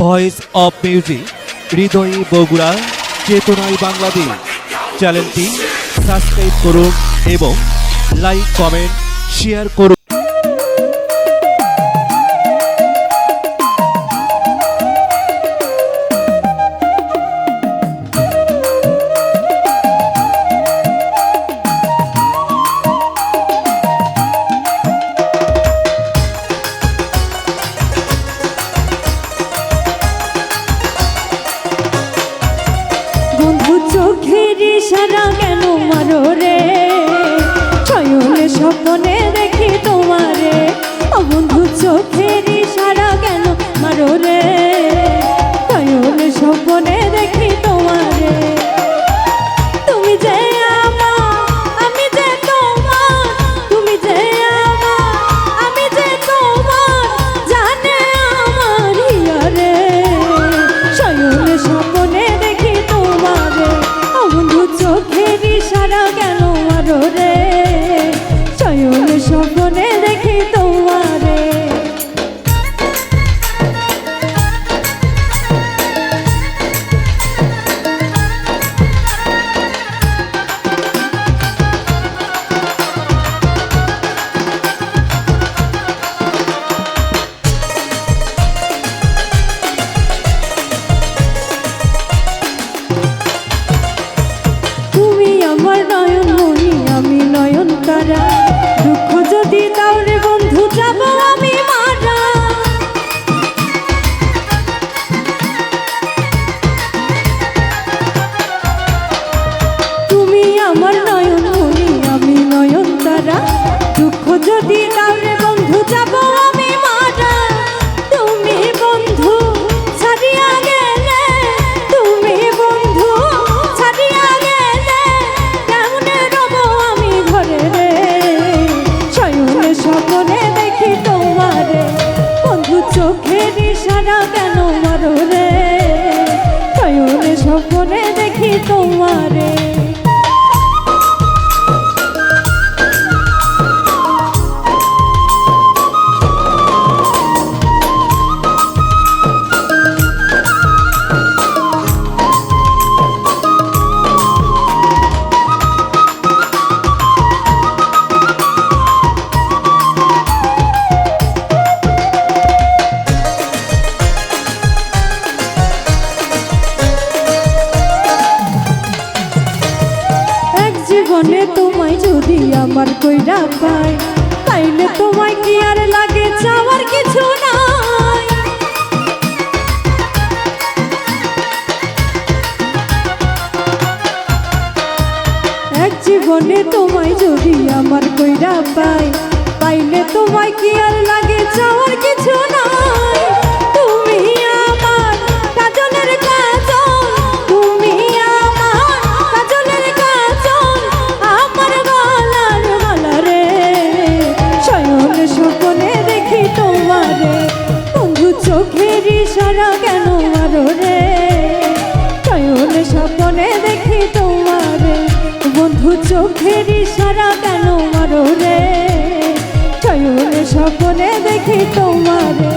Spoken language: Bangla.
ভয়েস অফ মিউজিক হৃদয়ে বগুড়া চেতনায় বাংলাদেশ চ্যানেলটি সাবস্ক্রাইব করুন এবং লাইক কমেন্ট শেয়ার করুন। চোখের ইশারা কেন মারো রে, শয়নে স্বপ্নে দেখি তোমারে। ও বন্ধু চোখের ইশারা কেন মারো রে, শয়নে স্বপ্নে দেখি তোমারে। তুমি যে আমার, আমি যে তোমার, তুমি যে আমার, আমি যে তোমার, জানে আমার হিয়ারে। শয়নে স্বপ্নে দেখি তোমারে। ও বন্ধু চোখের ইশারা কেন মারো রে, শয়নে স্বপ্নে দেখি তোমারে। তুমি আমার নয়ন মনি, আমি নয়ন তারা। দুঃখ যদি দাও রে বন্ধু, যাব আমি মারা। তুমি আমার নয়ন মনি, আমি নয়ন তারা। দুঃখ যদি দাও রে বন্ধু, যাব আমি মারা। তুমি বন্ধু ছাড়িয়া গেলে, তুমি বন্ধু ছাড়িয়া গেলে, কেমনে রব আমি ঘরে রে। শয়নে স্বপ্নে দেখি তোমারে। বন্ধু চোখের ইশারা কেন মারো রে, শয়নে স্বপ্নে দেখি তোমারে। জীবনে তোমায় যদি আমার কইরা পাই, তাইলে তোমায় কি আর লাগে, চাওয়ার কিছু নাই। এক জীবনে তোমায় যদি আমার কইরা পাই, পাইলে তোমায় কি আর লাগে, চাওয়ার কিছু নাই। তুমি আমার কাজলের কাজল, তুমি আমার কাজলের কাজল, আমার গলার মালা রে। শয়নে স্বপ্নে দেখি তোমারে। বন্ধু চোখের ইশারা কেন মারো রে, শয়নে স্বপ্নে দেখি তোমারে। বন্ধু চোখের ইশারা কেন মারো রে, শয়নে স্বপ্নে দেখি তোমারে।